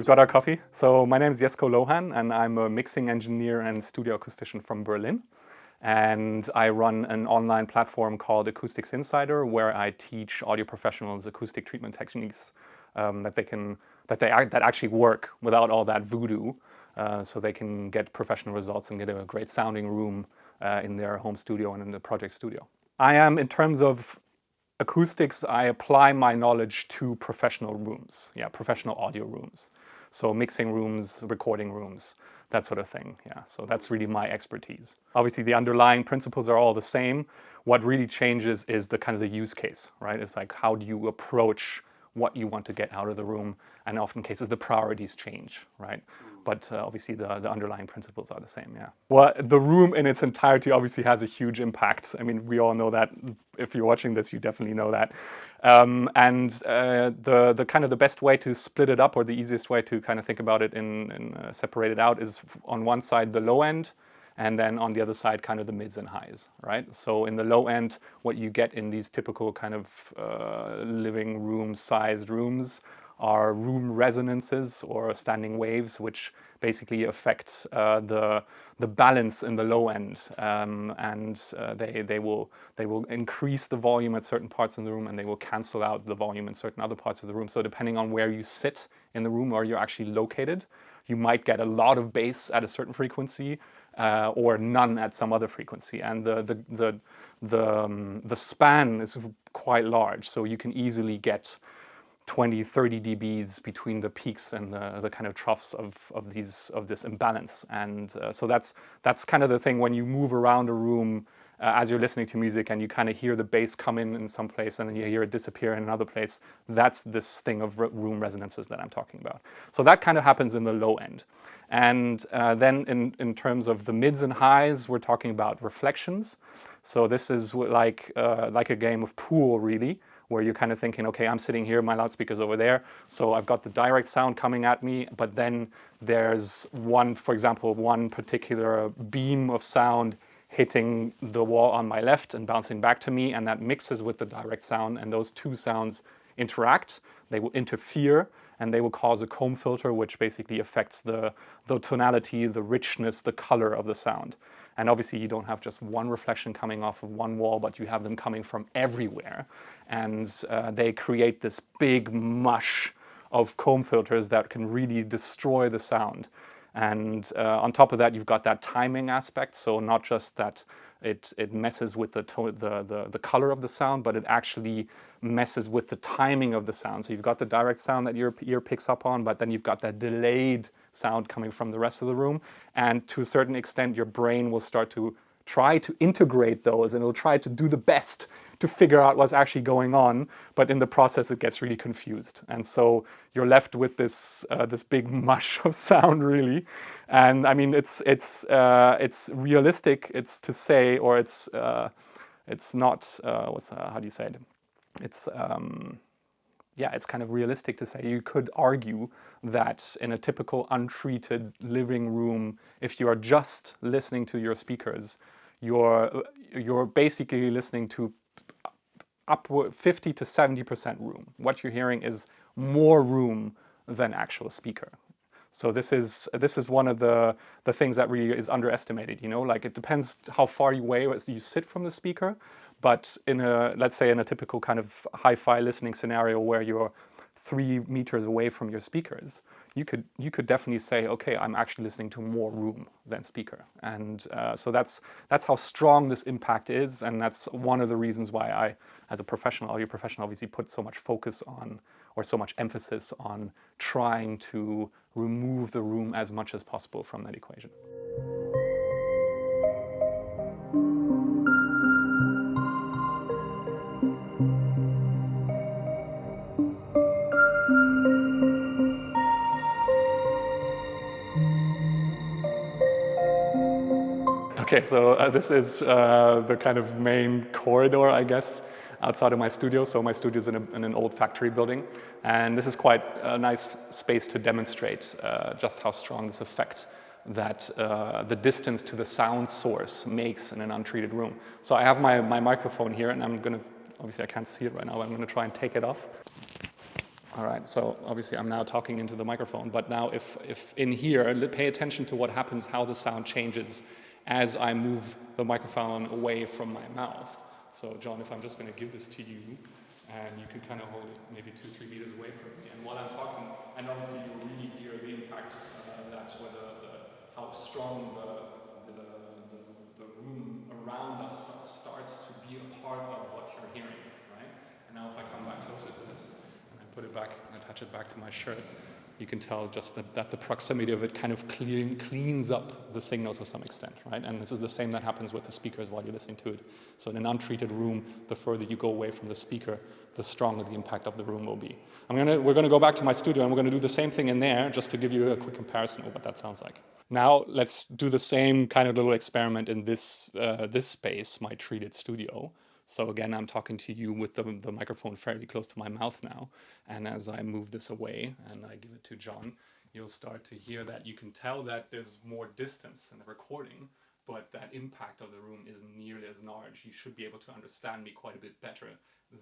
we've got our coffee. So my name is Jesco Lohan, and I'm a mixing engineer and studio acoustician from Berlin. And I run an online platform called Acoustics Insider, where I teach audio professionals acoustic treatment techniques that actually work without all that voodoo, so they can get professional results and get a great sounding room in their home studio and in the project studio. In terms of acoustics, I apply my knowledge to professional rooms, professional audio rooms. So mixing rooms, recording rooms, that sort of thing, So that's really my expertise. Obviously, the underlying principles are all the same. What really changes is the use case, right? It's like, how do you approach what you want to get out of the room? And often cases, the priorities change, right? But obviously the underlying principles are the same, Well, the room in its entirety obviously has a huge impact. I mean, we all know that. If you're watching this, you definitely know that. The best way to split it up, or the easiest way to kind of think about it and separate it out, is on one side the low end, and then on the other side kind of the mids and highs, right? So in the low end, what you get in these typical kind of living room sized rooms are room resonances or standing waves, which basically affect the balance in the low end, they will increase the volume at certain parts of the room, and they will cancel out the volume in certain other parts of the room. So depending on where you sit in the room or you're actually located, you might get a lot of bass at a certain frequency or none at some other frequency, and the span is quite large, so you can easily get 20-30 dBs between the peaks and the kind of troughs of this imbalance. And so that's kind of the thing when you move around a room as you're listening to music, and you kind of hear the bass come in some place and then you hear it disappear in another place. That's this thing of room resonances that I'm talking about. So that kind of happens in the low end. And then in terms of the mids and highs, we're talking about reflections. So this is like a game of pool, really, where you're kind of thinking, okay, I'm sitting here, my loudspeaker's over there, so I've got the direct sound coming at me, but then there's for example, one particular beam of sound hitting the wall on my left and bouncing back to me, and that mixes with the direct sound, and those two sounds interact, they will interfere, and they will cause a comb filter, which basically affects the tonality, the richness, the color of the sound. And obviously you don't have just one reflection coming off of one wall, but you have them coming from everywhere. And they create this big mush of comb filters that can really destroy the sound. And on top of that, you've got that timing aspect. So not just that it messes with the color of the sound, but it actually messes with the timing of the sound. So you've got the direct sound that your ear picks up on, but then you've got that delayed sound coming from the rest of the room. And to a certain extent, your brain will start to try to integrate those, and it'll try to do the best to figure out what's actually going on. But in the process, it gets really confused. And so you're left with this big mush of sound, really. And I mean, it's realistic. It's to say, or it's not. How do you say it? It's kind of realistic to say. You could argue that in a typical untreated living room, if you are just listening to your speakers, you're basically listening to upward 50 to 70% room. What you're hearing is more room than actual speaker. So this is one of the things that really is underestimated. Like, it depends how far away you sit from the speaker. But let's say in a typical kind of hi-fi listening scenario where you're 3 meters away from your speakers, you could definitely say, okay, I'm actually listening to more room than speaker. And so that's how strong this impact is, and that's one of the reasons why I, as a professional, audio professional, obviously put so much focus on, or so much emphasis on, trying to remove the room as much as possible from that equation. Okay, so this is the kind of main corridor, I guess, outside of my studio. So my studio is in an old factory building, and this is quite a nice space to demonstrate just how strong this effect that the distance to the sound source makes in an untreated room. So I have my microphone here, and I'm going to, obviously I can't see it right now, but I'm going to try and take it off. All right, so obviously I'm now talking into the microphone, but now if in here, pay attention to what happens, how the sound changes as I move the microphone away from my mouth. So John, if I'm just going to give this to you, and you can kind of hold it maybe 2-3 meters away from me, and while I'm talking, and obviously you really hear the impact or how strong the room around us starts to be a part of what you're hearing, right? And now if I come back closer to this, put it back and attach it back to my shirt, you can tell just that the proximity of it kind of cleans up the signal to some extent, right? And this is the same that happens with the speakers while you're listening to it. So in an untreated room, the further you go away from the speaker, the stronger the impact of the room will be. We're gonna go back to my studio and we're gonna do the same thing in there just to give you a quick comparison of what that sounds like. Now let's do the same kind of little experiment in this space, my treated studio. So again, I'm talking to you with the microphone fairly close to my mouth now. And as I move this away and I give it to John, you'll start to hear that you can tell that there's more distance in the recording, but that impact of the room isn't nearly as large. You should be able to understand me quite a bit better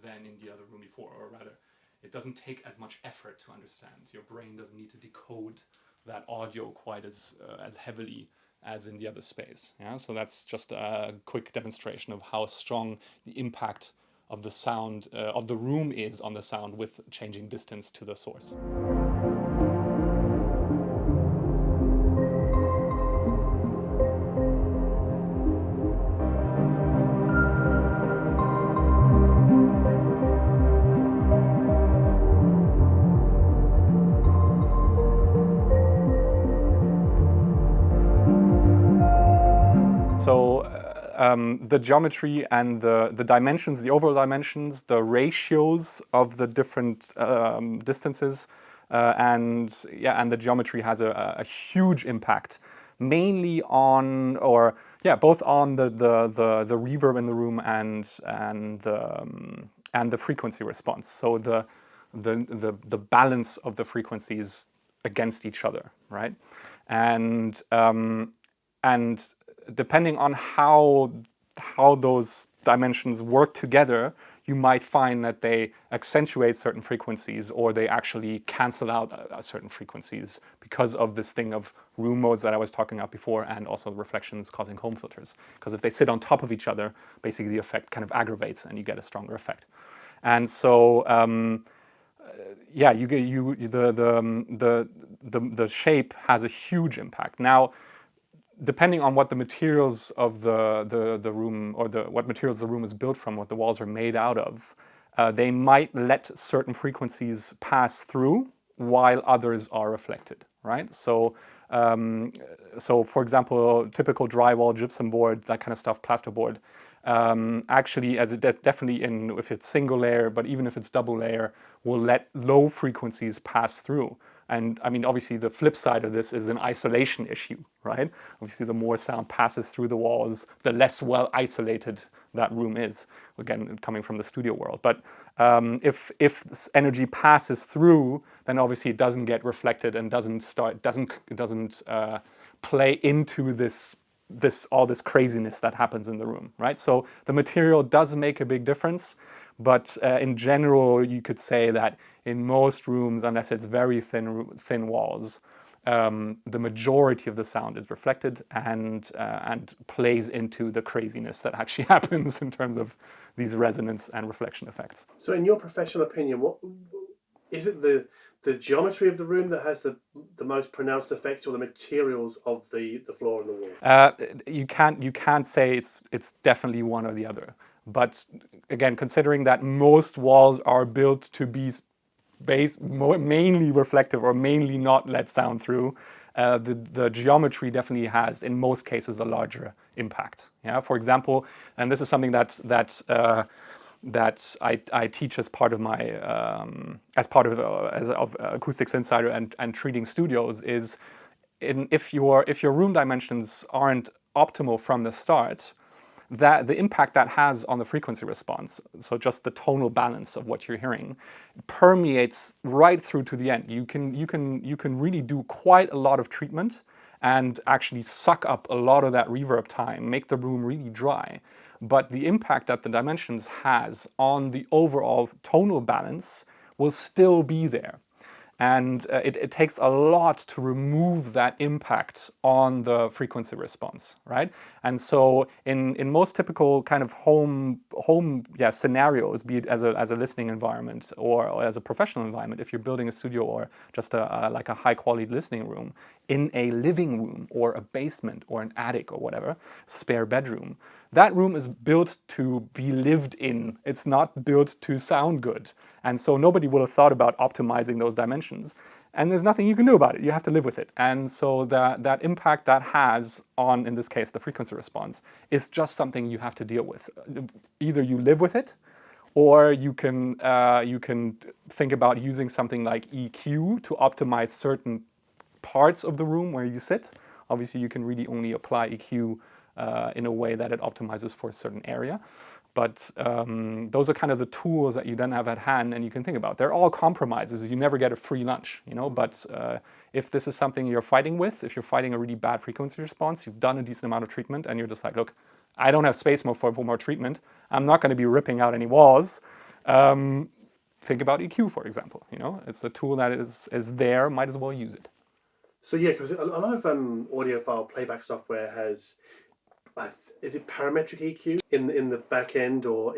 than in the other room before, or rather, it doesn't take as much effort to understand. Your brain doesn't need to decode that audio quite as heavily as in the other space. Yeah? So that's just a quick demonstration of how strong the impact of the sound, of the room is on the sound with changing distance to the source. So the geometry and the dimensions, the overall dimensions, the ratios of the different distances, and the geometry has a huge impact, mainly on, both on the reverb in the room and the frequency response. So the balance of the frequencies against each other, right? And depending on how those dimensions work together, you might find that they accentuate certain frequencies or they actually cancel out certain frequencies because of this thing of room modes that I was talking about before, and also reflections causing home filters. Because if they sit on top of each other, basically the effect kind of aggravates and you get a stronger effect. And so the shape has a huge impact. Now, depending on what the materials of the room, or what materials the room is built from, what the walls are made out of, they might let certain frequencies pass through while others are reflected, right? So for example, typical drywall, gypsum board, that kind of stuff, plasterboard, actually, definitely if it's single layer, but even if it's double layer, will let low frequencies pass through. And I mean, obviously the flip side of this is an isolation issue, right? Obviously the more sound passes through the walls, the less well isolated that room is, again, coming from the studio world. But if this energy passes through, then obviously it doesn't get reflected and doesn't play into all this craziness that happens in the room, right? So the material does make a big difference, but in general, you could say that in most rooms, unless it's very thin walls, the majority of the sound is reflected and plays into the craziness that actually happens in terms of these resonance and reflection effects. So in your professional opinion, what is it, the geometry of the room that has the most pronounced effects, or the materials of the floor and the wall? You can't say it's definitely one or the other. But again, considering that most walls are built to be mainly reflective or mainly not let sound through, the geometry definitely has, in most cases, a larger impact. Yeah, for example, and this is something that I teach as part of my of Acoustics Insider and treating studios, is if your room dimensions aren't optimal from the start, that the impact that has on the frequency response, so just the tonal balance of what you're hearing, permeates right through to the end. You can really do quite a lot of treatment and actually suck up a lot of that reverb time, make the room really dry. But the impact that the dimensions has on the overall tonal balance will still be there. And it takes a lot to remove that impact on the frequency response, right? And so in most typical kind of home scenarios, be it as a listening environment or as a professional environment, if you're building a studio or just like a high quality listening room, in a living room or a basement or an attic or whatever, spare bedroom, that room is built to be lived in. It's not built to sound good. And so nobody would have thought about optimizing those dimensions. And there's nothing you can do about it. You have to live with it. And so that impact that has on, in this case, the frequency response, is just something you have to deal with. Either you live with it, or you can think about using something like EQ to optimize certain parts of the room where you sit. Obviously, you can really only apply EQ in a way that it optimizes for a certain area. But those are kind of the tools that you then have at hand and you can think about. They're all compromises. You never get a free lunch, you know. But if this is something you're fighting with, if you're fighting a really bad frequency response, you've done a decent amount of treatment and you're just like, look, I don't have space for more treatment. I'm not going to be ripping out any walls. Think about EQ, for example. You know, it's a tool that is there. Might as well use it. So yeah, because a lot of audiophile playback software has, is it parametric EQ in the back end or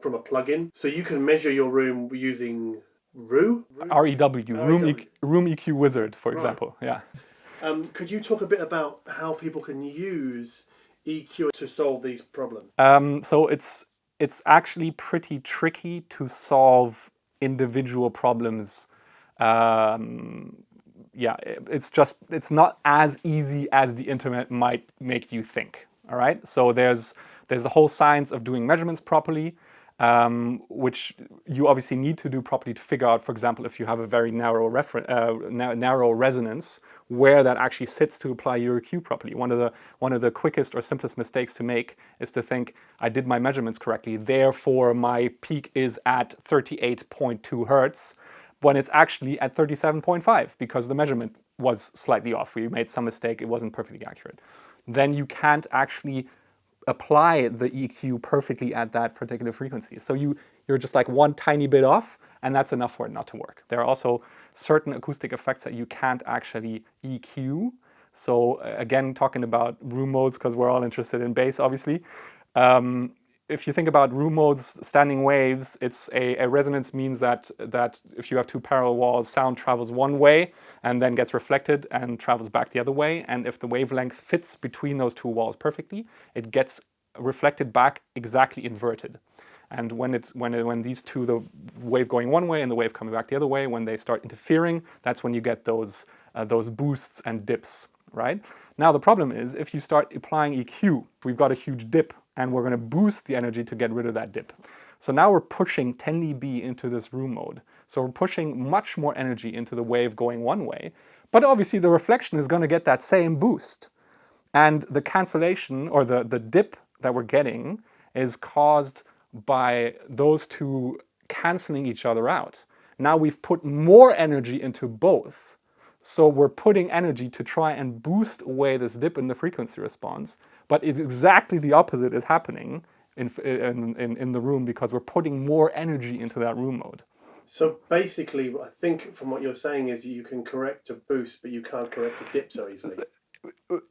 from a plugin? So you can measure your room using REW? Room EQ Wizard, for example. Yeah. Could you talk a bit about how people can use EQ to solve these problems? So it's actually pretty tricky to solve individual problems. It's not as easy as the internet might make you think. All right, so there's the whole science of doing measurements properly, which you obviously need to do properly to figure out, for example, if you have a very narrow resonance, where that actually sits to apply your EQ properly. One of the quickest or simplest mistakes to make is to think, I did my measurements correctly, therefore my peak is at 38.2 hertz, when it's actually at 37.5 because the measurement was slightly off. You made some mistake, it wasn't perfectly accurate. Then you can't actually apply the EQ perfectly at that particular frequency. So you're just like one tiny bit off, and that's enough for it not to work. There are also certain acoustic effects that you can't actually EQ. So again, talking about room modes, because we're all interested in bass, obviously. If you think about room modes, standing waves, it's a resonance means that if you have two parallel walls, sound travels one way and then gets reflected and travels back the other way. And if the wavelength fits between those two walls perfectly, it gets reflected back exactly inverted. And when these two, the wave going one way and the wave coming back the other way, when they start interfering, that's when you get those boosts and dips, right? Now the problem is if you start applying EQ, we've got a huge dip and we're going to boost the energy to get rid of that dip. So now we're pushing 10 dB into this room mode. So we're pushing much more energy into the wave going one way, but obviously the reflection is going to get that same boost. And the cancellation or the dip that we're getting is caused by those two canceling each other out. Now we've put more energy into both. So we're putting energy to try and boost away this dip in the frequency response, but it's exactly the opposite is happening in the room because we're putting more energy into that room mode. So basically, I think from what you're saying is you can correct a boost, but you can't correct a dip so easily.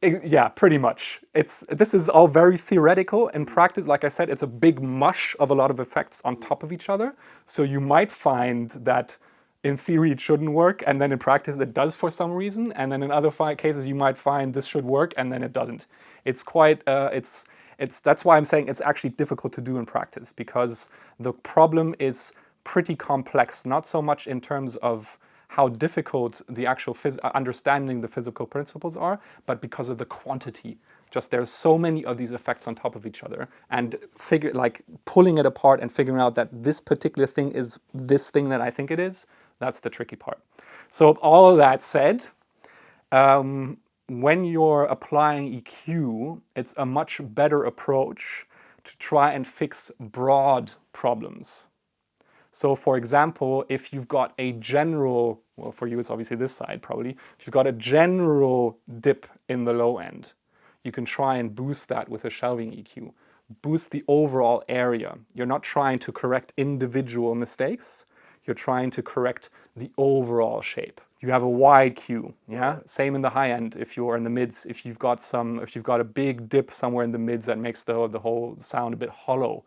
Yeah, pretty much. This is all very theoretical. In practice, like I said, it's a big mush of a lot of effects on top of each other. So you might find that in theory it shouldn't work, and then in practice it does for some reason, and then in other cases you might find this should work, and then it doesn't. It's quite, that's why I'm saying it's actually difficult to do in practice, because the problem is pretty complex, not so much in terms of how difficult the actual understanding the physical principles are, but because of the quantity. Just there's so many of these effects on top of each other, and pulling it apart and figuring out that this particular thing is this thing that I think it is, that's the tricky part. So all of that said, when you're applying EQ, it's a much better approach to try and fix broad problems. So for example, if you've got a general, well for you it's obviously this side probably, if you've got a general dip in the low end, you can try and boost that with a shelving EQ. Boost the overall area. You're not trying to correct individual mistakes, you're trying to correct the overall shape. You have a wide cue, yeah? Same in the high end. If you're in the mids, if you've got a big dip somewhere in the mids that makes the whole sound a bit hollow,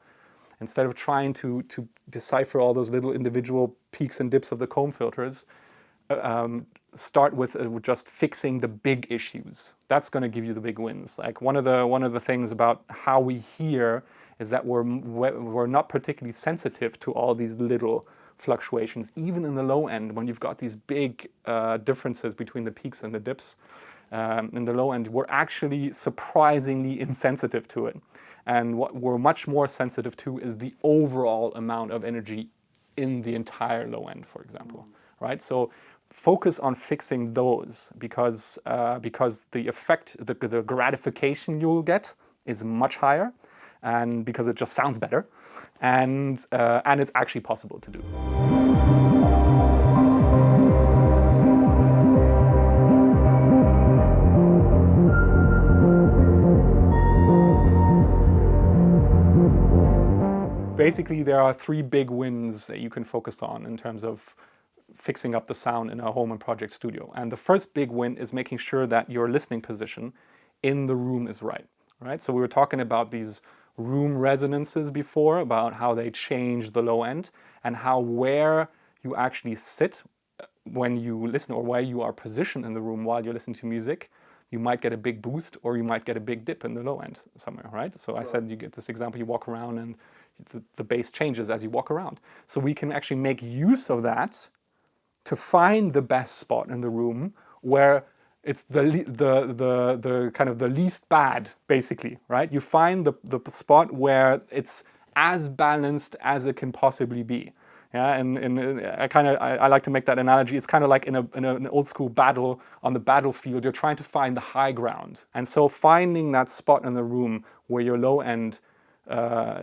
instead of trying to decipher all those little individual peaks and dips of the comb filters, start with just fixing the big issues. That's going to give you the big wins. Like one of the things about how we hear is that we're not particularly sensitive to all these little fluctuations, even in the low end when you've got these big differences between the peaks and the dips. In the low end, we're actually surprisingly insensitive to it. And what we're much more sensitive to is the overall amount of energy in the entire low end, for example, right? So focus on fixing those because the effect, the gratification you'll get is much higher, and because it just sounds better, and it's actually possible to do. Basically, there are 3 big wins that you can focus on in terms of fixing up the sound in a home and project studio. And the first big win is making sure that your listening position in the room is right. So we were talking about these room resonances before, about how they change the low end, and how where you actually sit when you listen, or where you are positioned in the room while you're listening to music, you might get a big boost or you might get a big dip in the low end somewhere, right? So I said, you get this example, you walk around and the bass changes as you walk around. So we can actually make use of that to find the best spot in the room where it's the kind of the least bad, basically, right? You find the spot where it's as balanced as it can possibly be. Yeah, and I like to make that analogy. It's kind of like in an old school battle on the battlefield. You're trying to find the high ground, and so finding that spot in the room where your low end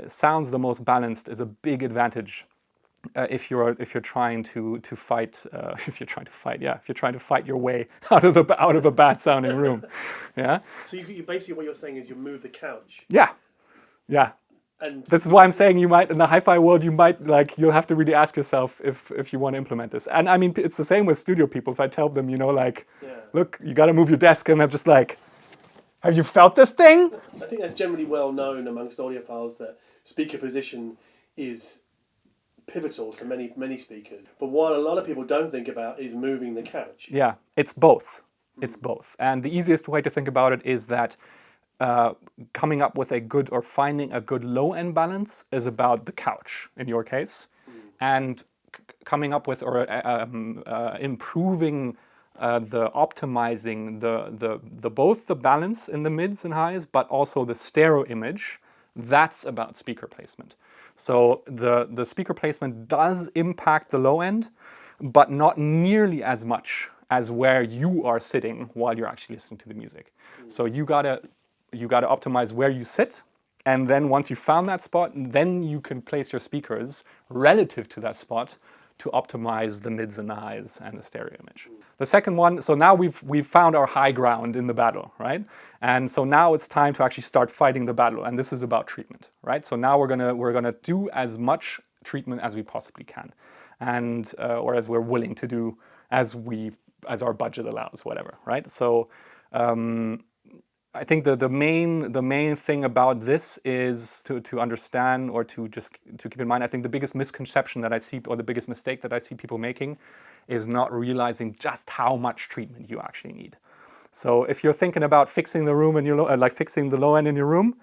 sounds the most balanced is a big advantage if you're trying to fight your way out of a bad sounding room. Yeah. So you basically, what you're saying is you move the couch. Yeah. And this is why I'm saying you might, in the hi-fi world, you'll have to really ask yourself if you want to implement this. And I mean, it's the same with studio people. If I tell them, look, you got to move your desk, and I'm just like, have you felt this thing? I think that's generally well known amongst audiophiles that speaker position is pivotal to many speakers. But what a lot of people don't think about is moving the couch. Yeah, it's both. It's both. And the easiest way to think about it is that coming up with finding a good low-end balance is about the couch, in your case, and coming up with improving optimizing both the balance in the mids and highs, but also the stereo image. That's about speaker placement. So the speaker placement does impact the low end, but not nearly as much as where you are sitting while you're actually listening to the music. So you gotta optimize where you sit, and then once you found that spot, then you can place your speakers relative to that spot to optimize the mids and the highs and the stereo image. The second one, so now we've found our high ground in the battle, right? And so now it's time to actually start fighting the battle, and this is about treatment, right? So now we're gonna do as much treatment as we possibly can, and or as we're willing to do, as our budget allows, whatever, right? So I think the main thing about this is to understand, or to keep in mind. I think the biggest misconception that I see, or the biggest mistake that I see people making, is not realizing just how much treatment you actually need. So if you're thinking about fixing the room and fixing the low end in your room,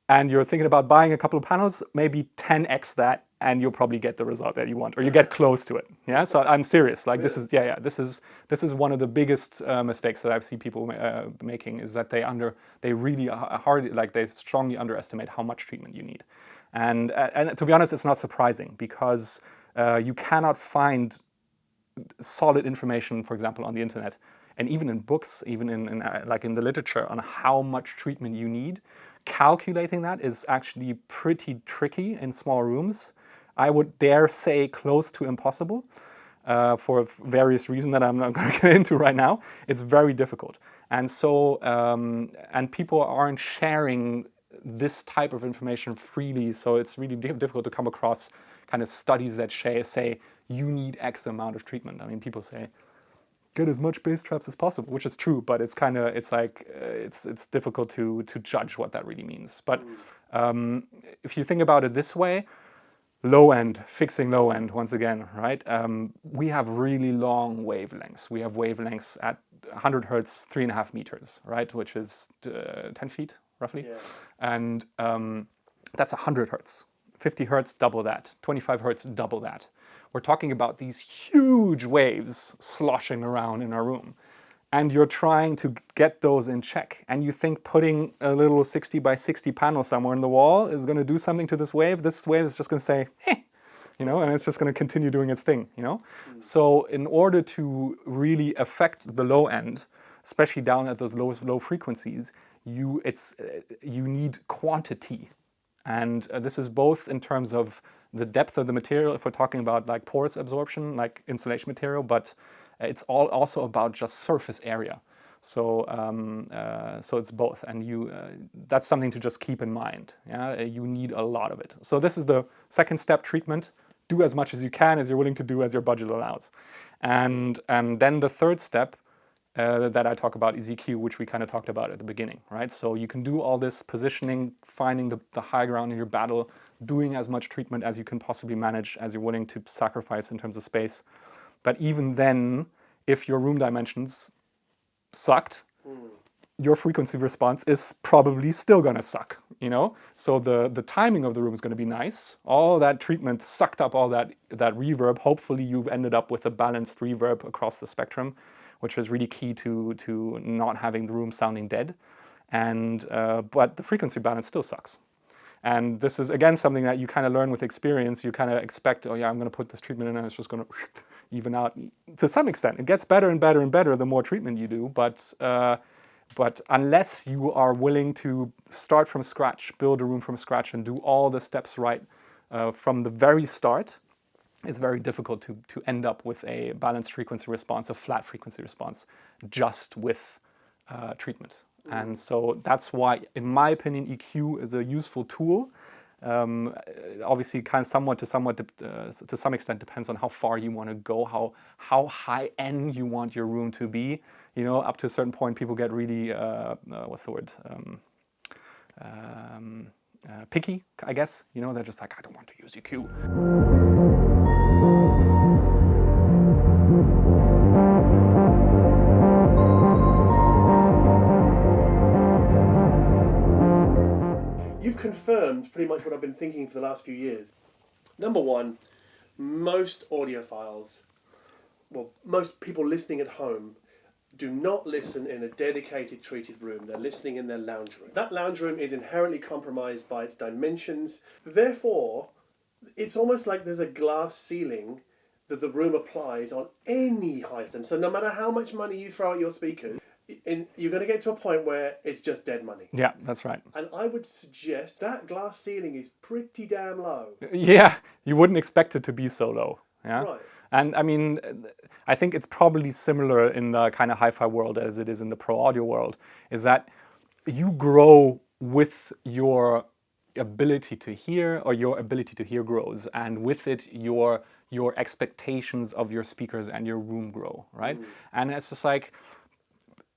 and you're thinking about buying a couple of panels, maybe 10x that, and you'll probably get the result that you want, or you get close to it. Yeah, so I'm serious. Like this is one of the biggest mistakes that I've seen people making, is that they strongly underestimate how much treatment you need, and to be honest, it's not surprising, because you cannot find solid information, for example, on the internet, and even in books, even in the literature, on how much treatment you need. Calculating that is actually pretty tricky in small rooms. I would dare say close to impossible, for various reasons that I'm not going to get into right now. It's very difficult. And so, and people aren't sharing this type of information freely, so it's really difficult to come across kind of studies that say you need X amount of treatment. I mean, people say get as much bass traps as possible, which is true, but it's difficult to judge what that really means. But if you think about it this way, low end, fixing low end once again, right? We have really long wavelengths. We have wavelengths at 100 hertz, 3.5 meters, right? Which is 10 feet roughly. Yeah. And that's 100 hertz. 50 hertz, double that. 25 hertz, double that. We're talking about these huge waves sloshing around in our room. And you're trying to get those in check. And you think putting a little 60 by 60 panel somewhere in the wall is going to do something to this wave. This wave is just going to say, you know, and it's just going to continue doing its thing, you know. So in order to really affect the low end, especially down at those low frequencies, you need quantity. And this is both in terms of the depth of the material, if we're talking about like porous absorption, like insulation material, but it's also about just surface area. So so it's both, and that's something to just keep in mind. Yeah, you need a lot of it. So this is the second step: treatment. Do as much as you can, as you're willing to do, as your budget allows. And then the third step that I talk about is EQ, which we kind of talked about at the beginning, right? So you can do all this positioning, finding the high ground in your battle, doing as much treatment as you can possibly manage, as you're willing to sacrifice in terms of space. But even then, if your room dimensions sucked, your frequency response is probably still going to suck, you know? So the timing of the room is going to be nice. All that treatment sucked up all that reverb. Hopefully you ended up with a balanced reverb across the spectrum, which is really key to not having the room sounding dead. And but the frequency balance still sucks. And this is, again, something that you kind of learn with experience. You kind of expect, oh yeah, I'm going to put this treatment in and it's just going to even out. To some extent, it gets better and better and better the more treatment you do. But unless you are willing to start from scratch, build a room from scratch and do all the steps right from the very start, it's very difficult to end up with a balanced frequency response, a flat frequency response, just with treatment. And so that's why, in my opinion, EQ is a useful tool. Obviously, kind of to some extent depends on how far you want to go, how high end you want your room to be. You know, up to a certain point, people get really what's the word? Picky, I guess. You know, they're just like, I don't want to use EQ. You've confirmed pretty much what I've been thinking for the last few years. Number one, most audiophiles, well, most people listening at home do not listen in a dedicated treated room. They're listening in their lounge room. That lounge room is inherently compromised by its dimensions. Therefore, it's almost like there's a glass ceiling that the room applies on any item. So no matter how much money you throw at your speakers, you're going to get to a point where it's just dead money. Yeah, that's right. And I would suggest that glass ceiling is pretty damn low. Yeah, you wouldn't expect it to be so low. Yeah. Right. And I mean, I think it's probably similar in the kind of hi-fi world as it is in the pro audio world, is that you grow with your ability to hear, or your ability to hear grows, and with it your expectations of your speakers and your room grow, right? And it's just like,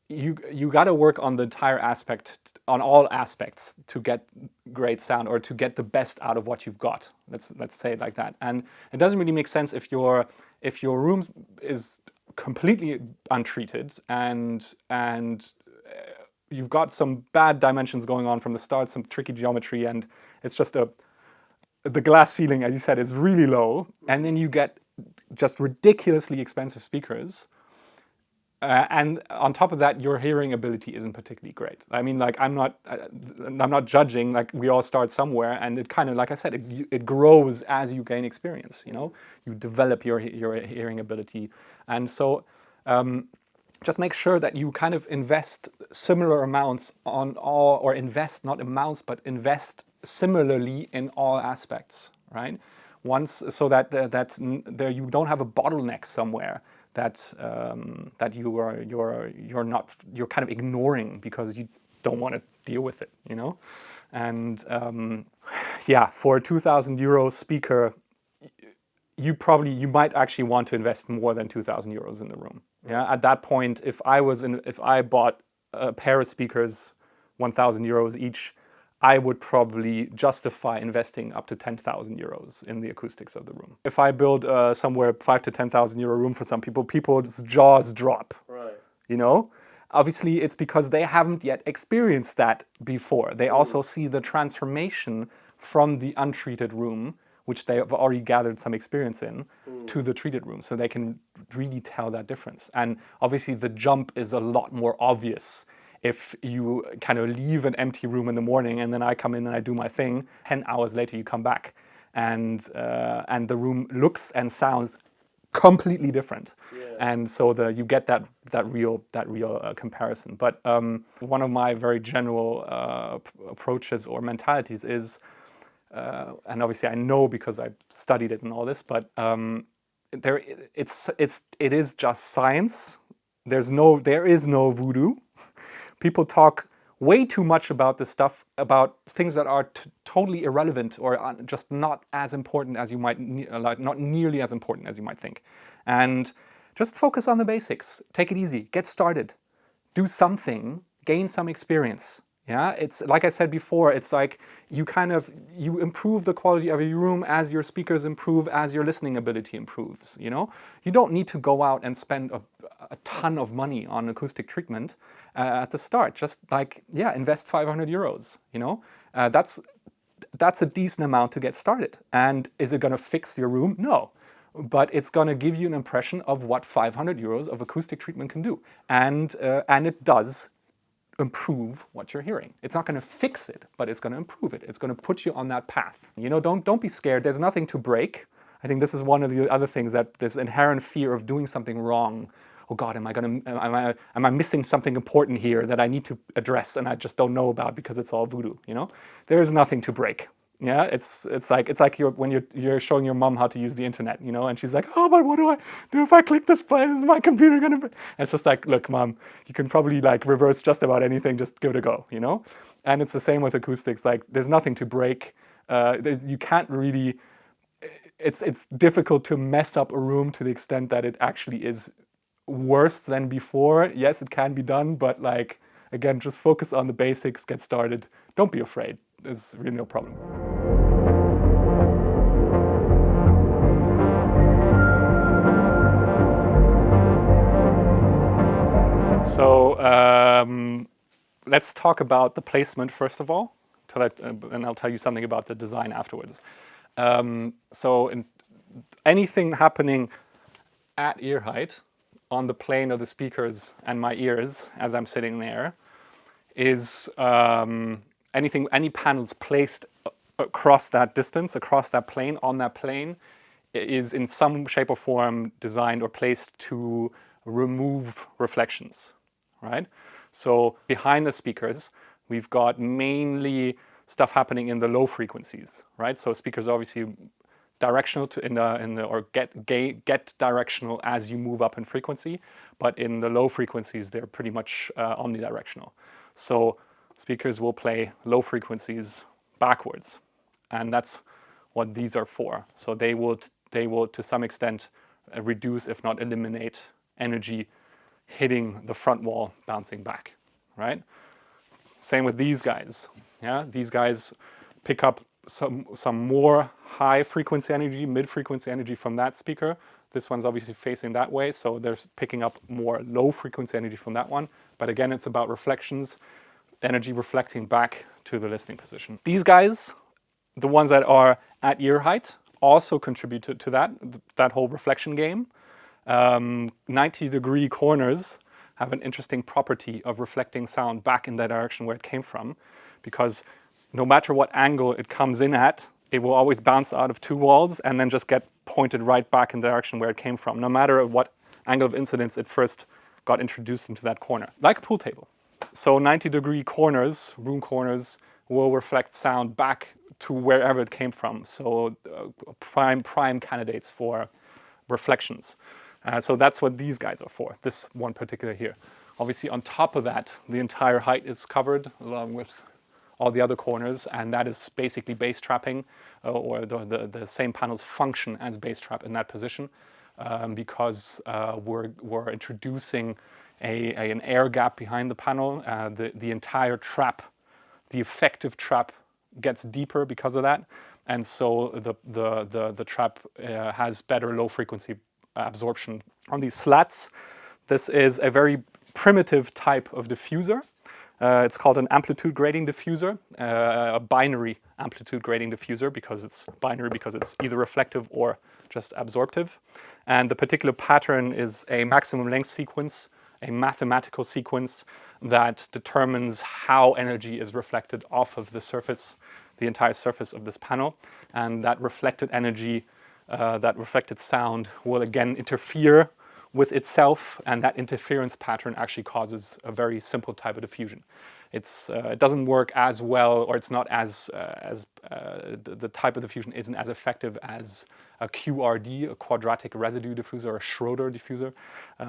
you got to work on the entire aspect, on all aspects, to get great sound or to get the best out of what you've got. Let's say it like that. And it doesn't really make sense if your room is completely untreated and you've got some bad dimensions going on from the start, some tricky geometry, and it's just the glass ceiling, as you said, is really low, and then you get just ridiculously expensive speakers. And on top of that, your hearing ability isn't particularly great. I mean, like, I'm not judging. Like, we all start somewhere, and it kind of, like I said, it grows as you gain experience. You know, you develop your hearing ability, and so just make sure that you kind of invest similar amounts on all, or invest not amounts, but invest similarly in all aspects, right? Once, so that there you don't have a bottleneck somewhere that you're kind of ignoring because you don't want to deal with it, you know. And yeah, for a €2,000 speaker, you might actually want to invest more than 2,000 euros in the room. Yeah, at that point, if I bought a pair of speakers, 1,000 euros each, I would probably justify investing up to 10,000 euros in the acoustics of the room. If I build somewhere 5 to 10,000 euro room for some people, people's jaws drop. Right. You know, obviously it's because they haven't yet experienced that before. They also see the transformation from the untreated room, which they have already gathered some experience in, to the treated room. So they can really tell that difference. And obviously the jump is a lot more obvious if you kind of leave an empty room in the morning and then I come in and I do my thing, 10 hours later you come back and the room looks and sounds completely different. Yeah. And so you get that real comparison. But one of my very general approaches or mentalities is, and obviously I know because I studied it and all this, but it is just science. There is no voodoo. People talk way too much about this stuff, about things that are totally irrelevant or just not as important as you might, not nearly as important as you might think. And just focus on the basics. Take it easy. Get started. Do something. Gain some experience. Yeah, it's like I said before, it's like you improve the quality of your room as your speakers improve, as your listening ability improves, you know? You don't need to go out and spend a ton of money on acoustic treatment at the start. Just like, yeah, invest 500 euros, you know? That's a decent amount to get started. And is it gonna fix your room? No. But it's gonna give you an impression of what 500 euros of acoustic treatment can do. And it does improve what you're hearing. It's not going to fix it, but it's going to improve it. It's going to put you on that path. You know, don't be scared. There's nothing to break. I think this is one of the other things, that this inherent fear of doing something wrong. Oh God, am I missing something important here that I need to address and I just don't know about because it's all voodoo, you know? There is nothing to break. Yeah, it's like when you're showing your mom how to use the internet, you know, and she's like, oh, but what do I do if I click this button? Is my computer gonna be? And it's just like, look, mom, you can probably like reverse just about anything. Just give it a go, you know. And it's the same with acoustics. Like, there's nothing to break. You can't really. It's difficult to mess up a room to the extent that it actually is worse than before. Yes, it can be done, but like, again, just focus on the basics. Get started. Don't be afraid. There's really no problem. So let's talk about the placement first of all, and I'll tell you something about the design afterwards. So anything happening at ear height on the plane of the speakers and my ears as I'm sitting there is any panels placed across that distance, across that plane, on that plane, is in some shape or form designed or placed to remove reflections, right? So behind the speakers, we've got mainly stuff happening in the low frequencies, right? So speakers are obviously directional get directional as you move up in frequency, but in the low frequencies, they're pretty much omnidirectional. So speakers will play low frequencies backwards, and that's what these are for. So they will to some extent reduce, if not eliminate, energy hitting the front wall, bouncing back, right? Same with these guys. Yeah, these guys pick up some more high frequency energy, mid frequency energy from that speaker. This one's obviously facing that way, so they're picking up more low frequency energy from that one. But again, it's about reflections, energy reflecting back to the listening position. These guys, the ones that are at ear height, also contribute to that whole reflection game. 90-degree corners have an interesting property of reflecting sound back in that direction where it came from, because no matter what angle it comes in at, it will always bounce out of two walls and then just get pointed right back in the direction where it came from, no matter what angle of incidence it first got introduced into that corner, like a pool table. So 90-degree corners, room corners, will reflect sound back to wherever it came from. So prime candidates for reflections. So that's what these guys are for, this one particular here. Obviously on top of that, the entire height is covered along with all the other corners, and that is basically bass trapping, or the same panels function as bass trap in that position, because we're introducing an air gap behind the panel. The entire trap, the effective trap, gets deeper because of that, and so the trap has better low frequency absorption. On these slats, this is a very primitive type of diffuser. It's called an amplitude grading diffuser, a binary amplitude grading diffuser, because it's binary, because it's either reflective or just absorptive. And the particular pattern is a maximum length sequence, a mathematical sequence that determines how energy is reflected off of the surface, the entire surface of this panel. And that reflected energy, that reflected sound, will again interfere with itself, and that interference pattern actually causes a very simple type of diffusion. It doesn't work as well, or it's not as the type of diffusion isn't as effective as a QRD, a quadratic residue diffuser, or a Schroeder diffuser,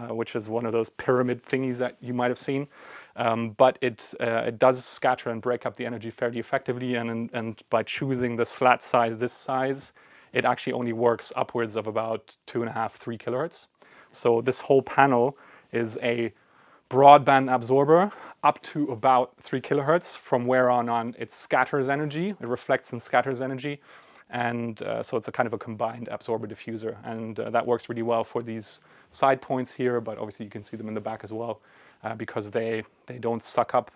which is one of those pyramid thingies that you might have seen. But it does scatter and break up the energy fairly effectively, and by choosing the slat size, this size, it actually only works upwards of about 2.5, 3 kilohertz. So this whole panel is a broadband absorber up to about 3 kilohertz. From where on it scatters energy, it reflects and scatters energy. And so it's a kind of a combined absorber diffuser. And that works really well for these side points here, but obviously you can see them in the back as well, because they don't suck up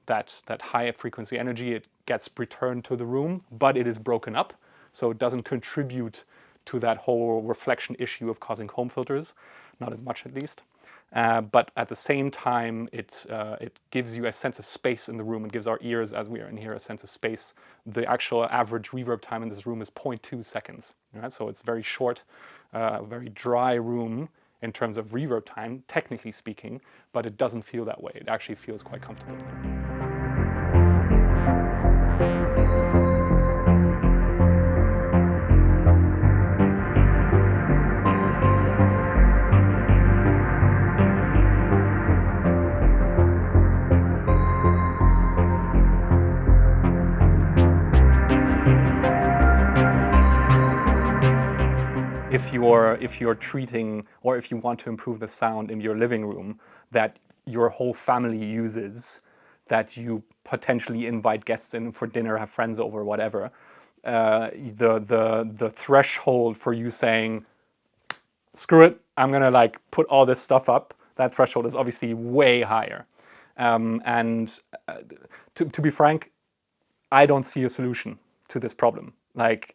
that high frequency energy. It gets returned to the room, but it is broken up, so it doesn't contribute to that whole reflection issue of causing home filters, not as much at least. But at the same time, it gives you a sense of space in the room. It gives our ears, as we are in here, a sense of space. The actual average reverb time in this room is 0.2 seconds. Right? So it's very short, very dry room in terms of reverb time, technically speaking, but it doesn't feel that way. It actually feels quite comfortable. If you're treating, or if you want to improve the sound in your living room that your whole family uses, that you potentially invite guests in for dinner, have friends over, whatever, the threshold for you saying, screw it, I'm gonna like put all this stuff up, that threshold is obviously way higher. To be frank, I don't see a solution to this problem. Like,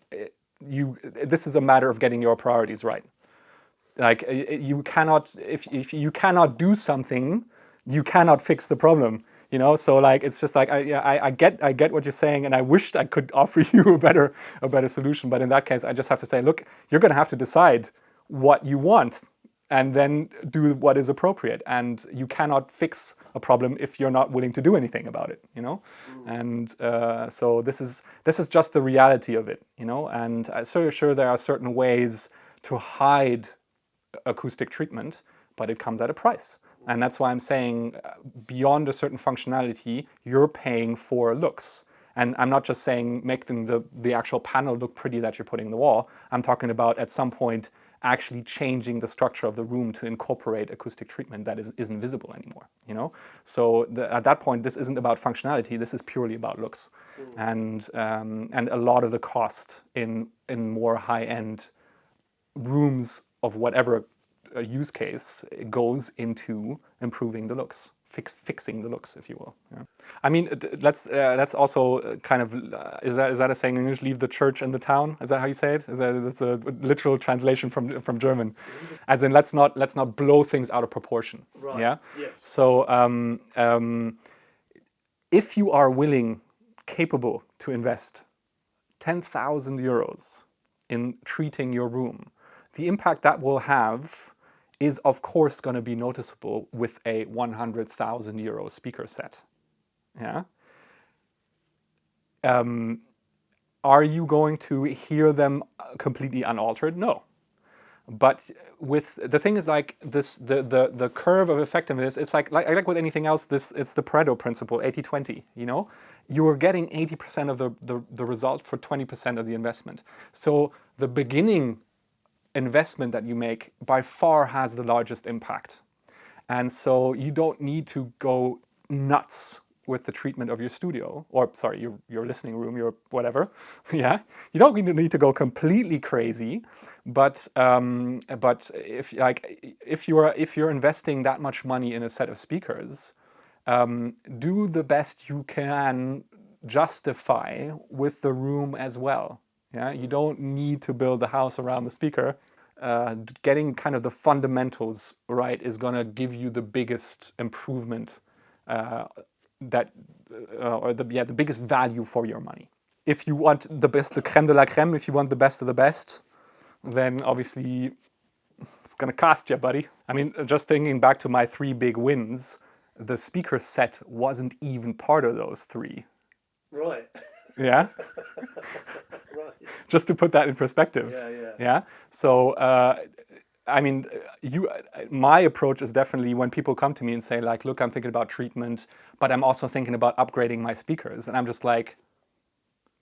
this is a matter of getting your priorities right. Like, you cannot, if you cannot do something, you cannot fix the problem. You know, so like it's just like I get what you're saying, and I wished I could offer you a better solution. But in that case, I just have to say, look, you're going to have to decide what you want, and then do what is appropriate. And you cannot fix a problem if you're not willing to do anything about it. You know, and so this is just the reality of it. You know, and I'm so sure there are certain ways to hide acoustic treatment, but it comes at a price. And that's why I'm saying beyond a certain functionality, you're paying for looks. And I'm not just saying making the actual panel look pretty that you're putting in the wall. I'm talking about at some point actually changing the structure of the room to incorporate acoustic treatment that isn't visible anymore. You know, so at that point, this isn't about functionality. This is purely about looks, and a lot of the cost in more high-end rooms of whatever use case goes into improving the looks, fixing the looks, if you will. Yeah. I mean, let's also kind of is that a saying in English? Leave the church in the town. Is that how you say it? That's a literal translation from German, as in let's not blow things out of proportion. Right. Yeah. Yes. So if you are capable to invest 10,000 euros in treating your room, the impact that will have is of course going to be noticeable with a 100,000 euro speaker set. Yeah. Are you going to hear them completely unaltered? No. But with the thing is like this, the curve of effectiveness. It's like with anything else. It's the Pareto principle, 80-20. You know, you're getting 80% of the result for 20% of the investment. So the beginning investment that you make by far has the largest impact. And so you don't need to go nuts with the treatment of your studio, or sorry, your listening room, your whatever. Yeah, you don't need to go completely crazy, but if you're investing that much money in a set of speakers, do the best you can justify with the room as well. Yeah, you don't need to build the house around the speaker. Getting kind of the fundamentals right is going to give you the biggest improvement, the biggest value for your money. If you want the best, the creme de la creme, if you want the best of the best, then obviously it's going to cost you, buddy. I mean, just thinking back to my 3 big wins, the speaker set wasn't even part of those 3. Right. Yeah. Right. Just to put that in perspective. Yeah. So, I mean, my approach is definitely when people come to me and say like, look, I'm thinking about treatment, but I'm also thinking about upgrading my speakers. And I'm just like,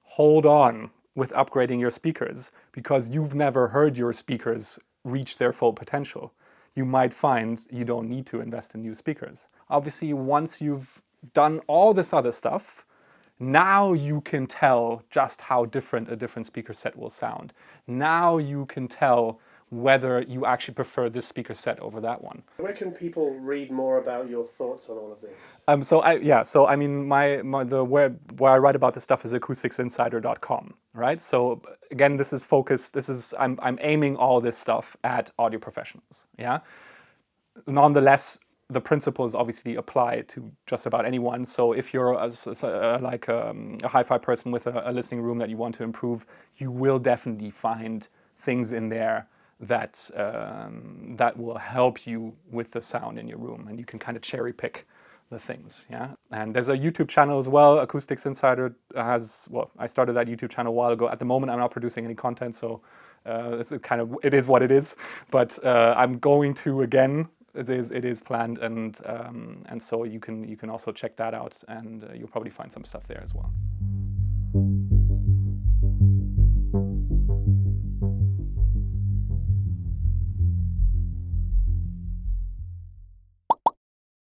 hold on with upgrading your speakers, because you've never heard your speakers reach their full potential. You might find you don't need to invest in new speakers. Obviously, once you've done all this other stuff, now you can tell just how different a different speaker set will sound. Now you can tell whether you actually prefer this speaker set over that one. Where can people read more about your thoughts on all of this? So I mean, the where I write about this stuff is acousticsinsider.com, right? So again, this is focused. I'm aiming all this stuff at audio professionals. Yeah. Nonetheless, the principles obviously apply to just about anyone. So if you're a hi-fi person with a listening room that you want to improve, you will definitely find things in there that will help you with the sound in your room, and you can kind of cherry pick the things. Yeah, and there's a YouTube channel as well. Acoustics Insider I started that YouTube channel a while ago. At the moment, I'm not producing any content, so it is what it is. But I'm going to again. It is planned, and so you can also check that out, and you'll probably find some stuff there as well.